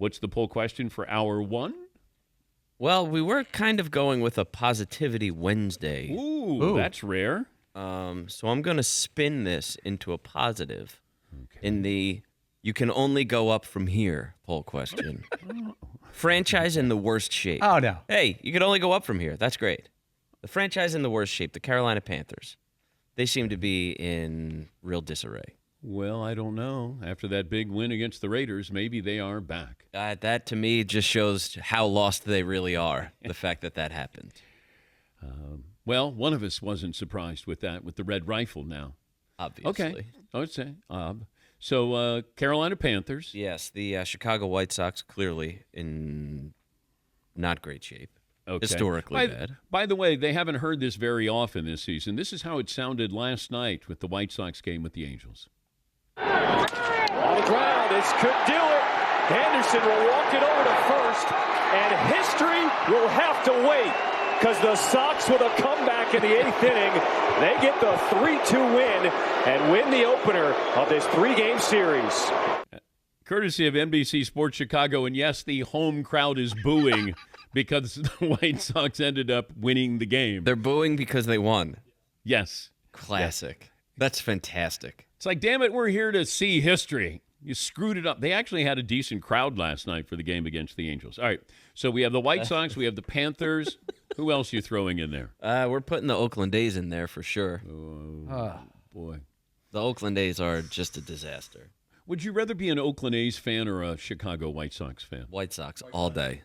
What's the poll question for hour one? Well, we were kind of going with a Positivity Wednesday. Ooh. That's rare. So I'm going to spin this into a positive in the you can only go up from here poll question. Franchise in the worst shape. Oh, no. Hey, you can only go up from here. That's great. The franchise in the worst shape, the Carolina Panthers. They seem to be in real disarray. Well, I don't know. After that big win against the Raiders, maybe they are back. That, to me, just shows how lost they really are, the fact that happened. Well, one of us wasn't surprised with that, with the red rifle now. Obviously. Okay. I would say. So, Carolina Panthers. Yes, the Chicago White Sox clearly in not great shape. Okay. Historically bad. By the way, they haven't heard this very often this season. This is how it sounded last night with the White Sox game with the Angels. On the ground, this could do it. Henderson will walk it over to first, and history will have to wait because the Sox, with a comeback in the 8th inning, they get the 3-2 win and win the opener of this 3-game series. Courtesy of NBC Sports Chicago, and yes, the home crowd is booing because the White Sox ended up winning the game. They're booing because they won. Yes. Classic. Yes. That's fantastic. It's like, damn it, we're here to see history. You screwed it up. They actually had a decent crowd last night for the game against the Angels. All right, so we have the White Sox, we have the Panthers. Who else are you throwing in there? We're putting the Oakland A's in there for sure. Oh, boy. The Oakland A's are just a disaster. Would you rather be an Oakland A's fan or a Chicago White Sox fan? White Sox all day.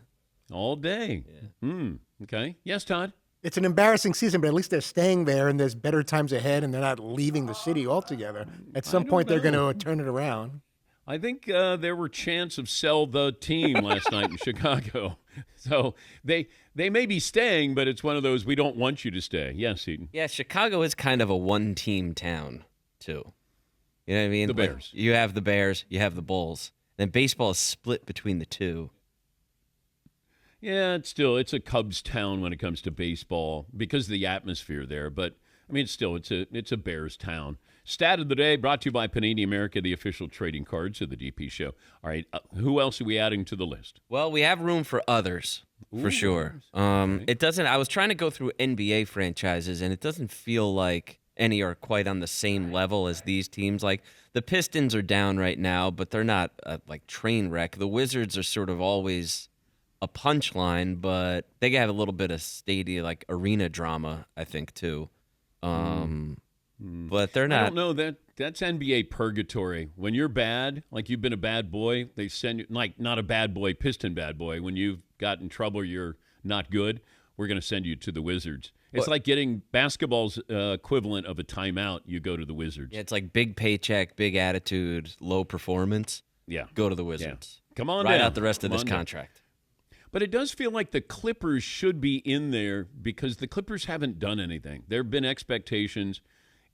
All day? Yeah. Okay. Yes, Todd? It's an embarrassing season, but at least they're staying there, and there's better times ahead, and they're not leaving the city altogether. At some point, they're going to turn it around. I think there were chants of sell the team last night in Chicago. So they may be staying, but it's one of those we don't want you to stay. Yes, Eaton. Yeah, Chicago is kind of a one-team town, too. You know what I mean? The Bears. Like, you have the Bears, you have the Bulls. Then baseball is split between the two. Yeah, it's a Cubs town when it comes to baseball because of the atmosphere there. But I mean, it's a Bears town. Stat of the day brought to you by Panini America, the official trading cards of the DP show. All right, who else are we adding to the list? Well, we have room for others for sure. It doesn't. I was trying to go through NBA franchises, and it doesn't feel like any are quite on the same level as these teams. Like the Pistons are down right now, but they're not like train wreck. The Wizards are sort of always a punchline, but they have a little bit of stadium, like arena drama, I think, too. But they're not. I don't know. That's NBA purgatory. When you're bad, like you've been a bad boy, they send you, like not a bad boy, Piston bad boy. When you've got in trouble, you're not good, we're going to send you to the Wizards. It's like getting basketball's equivalent of a timeout. You go to the Wizards. Yeah, it's like big paycheck, big attitude, low performance. Yeah. Go to the Wizards. Yeah. Come on Ride down. out the rest of this contract. But it does feel like the Clippers should be in there because the Clippers haven't done anything. There have been expectations,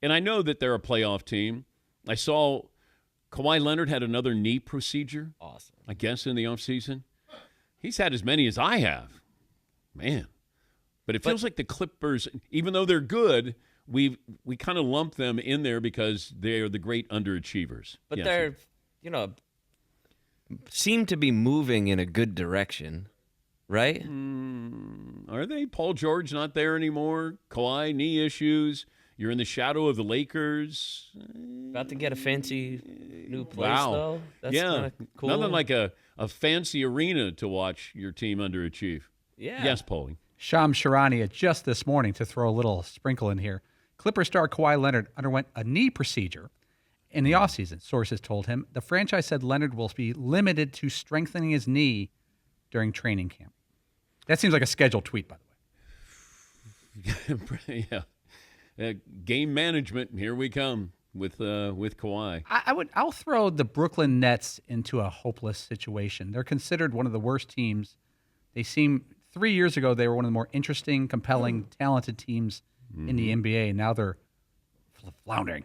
and I know that they're a playoff team. I saw Kawhi Leonard had another knee procedure. Awesome. I guess in the offseason. He's had as many as I have. Man. But it feels like the Clippers, even though they're good, we kind of lump them in there because they are the great underachievers. But they're, seem to be moving in a good direction, right? Are they? Paul George not there anymore. Kawhi, knee issues. You're in the shadow of the Lakers. About to get a fancy new place, though. That's kind of cool. Nothing like a fancy arena to watch your team underachieve. Yeah. Yes, Paulie. Shams Charania just this morning, to throw a little sprinkle in here. Clipper star Kawhi Leonard underwent a knee procedure in the offseason, sources told him. The franchise said Leonard will be limited to strengthening his knee during training camp. That seems like a scheduled tweet, by the way. Yeah. Game management, here we come with Kawhi. I'll throw the Brooklyn Nets into a hopeless situation. They're considered one of the worst teams. They seem 3 years ago they were one of the more interesting, compelling, talented teams in the NBA, and now they're floundering.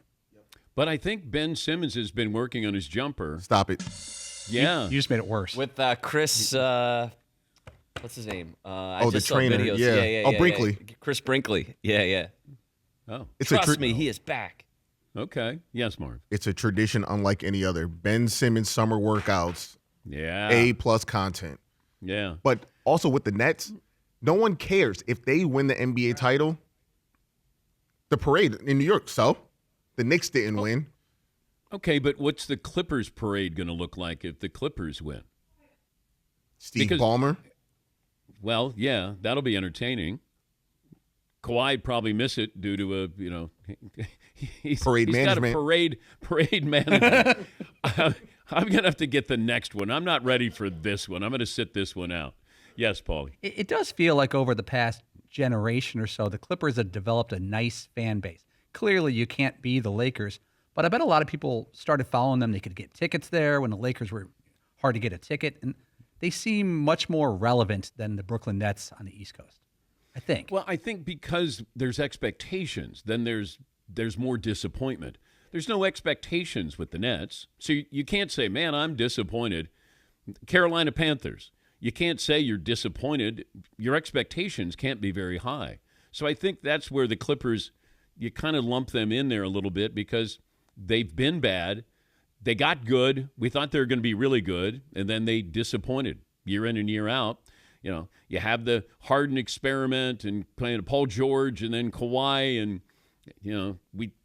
But I think Ben Simmons has been working on his jumper. Stop it. Yeah. You just made it worse. With Chris, what's his name? The trainer. Videos. Yeah. Brinkley. Yeah. Chris Brinkley. Yeah. Oh. Trust me, he is back. Okay. Yes, Marv. It's a tradition unlike any other. Ben Simmons summer workouts. Yeah. A+ content. Yeah. But also with the Nets, no one cares if they win the NBA title. The parade in New York, so the Knicks didn't win. Okay, but what's the Clippers parade going to look like if the Clippers win? Steve Ballmer. Well, yeah, that'll be entertaining. Kawhi'd probably miss it due to a, he's management. got a parade management. I'm going to have to get the next one. I'm not ready for this one. I'm going to sit this one out. Yes, Paulie. It does feel like over the past generation or so, the Clippers have developed a nice fan base. Clearly, you can't be the Lakers, but I bet a lot of people started following them. They could get tickets there when the Lakers were hard to get a ticket, and they seem much more relevant than the Brooklyn Nets on the East Coast, I think. Well, I think because there's expectations, then there's more disappointment. There's no expectations with the Nets, so you can't say, man, I'm disappointed. Carolina Panthers, you can't say you're disappointed. Your expectations can't be very high. So I think that's where the Clippers, you kind of lump them in there a little bit because they've been bad. They got good. We thought they were going to be really good, and then they disappointed year in and year out. You have the Harden experiment and playing Paul George and then Kawhi, and,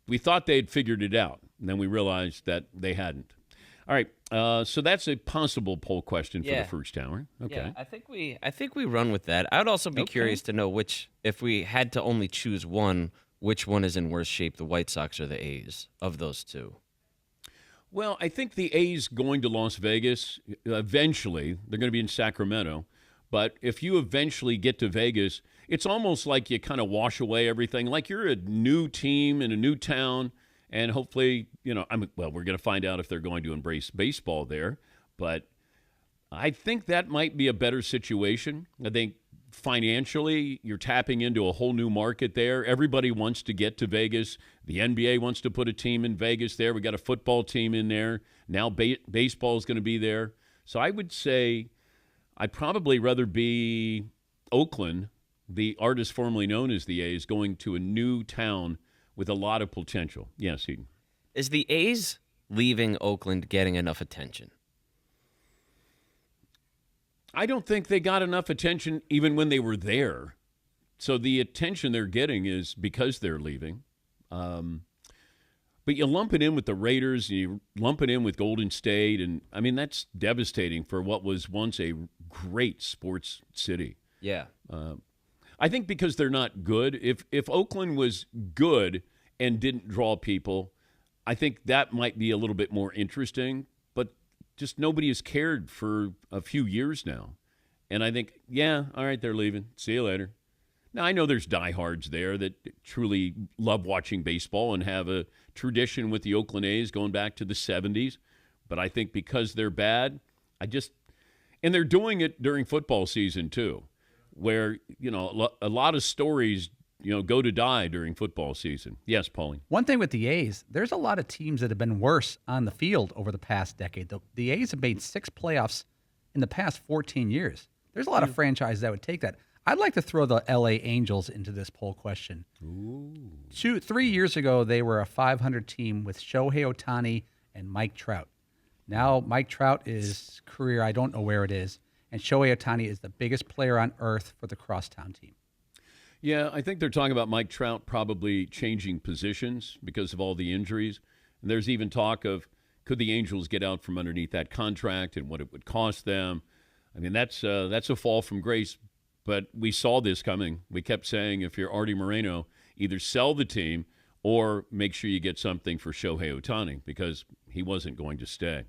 we thought they'd figured it out, and then we realized that they hadn't. All right, so that's a possible poll question for the first hour. Okay. Yeah, I think we run with that. I would also be curious to know which, if we had to only choose one, which one is in worse shape, the White Sox or the A's of those two? Well, I think the A's going to Las Vegas, eventually, they're going to be in Sacramento. But if you eventually get to Vegas, it's almost like you kind of wash away everything. Like you're a new team in a new town, and hopefully, we're going to find out if they're going to embrace baseball there. But I think that might be a better situation. I think financially, you're tapping into a whole new market there. Everybody wants to get to Vegas. The NBA wants to put a team in Vegas there. We got a football team in there. Now baseball is going to be there. So I would say I'd probably rather be Oakland, the artist formerly known as the A's, going to a new town with a lot of potential. Yes, Eden. Is the A's leaving Oakland getting enough attention? I don't think they got enough attention even when they were there. So the attention they're getting is because they're leaving. But you lump it in with the Raiders, and you lump it in with Golden State, and, that's devastating for what was once a great sports city. Yeah. I think because they're not good. If Oakland was good and didn't draw people, I think that might be a little bit more interesting. But just nobody has cared for a few years now. And I think, yeah, all right, they're leaving. See you later. Now, I know there's diehards there that truly love watching baseball and have a tradition with the Oakland A's going back to the 70s. But I think because they're bad, and they're doing it during football season too, where, a lot of stories, go to die during football season. Yes, Pauline. One thing with the A's, there's a lot of teams that have been worse on the field over the past decade. The A's have made 6 playoffs in the past 14 years. There's a lot of franchises that would take that. I'd like to throw the LA Angels into this poll question. Ooh. 3 years ago, they were a 500 team with Shohei Ohtani and Mike Trout. Now, Mike Trout is career, I don't know where it is, and Shohei Ohtani is the biggest player on earth for the crosstown team. Yeah, I think they're talking about Mike Trout probably changing positions because of all the injuries. And there's even talk of could the Angels get out from underneath that contract and what it would cost them. That's a fall from grace. But we saw this coming. We kept saying if you're Artie Moreno, either sell the team or make sure you get something for Shohei Ohtani because he wasn't going to stay.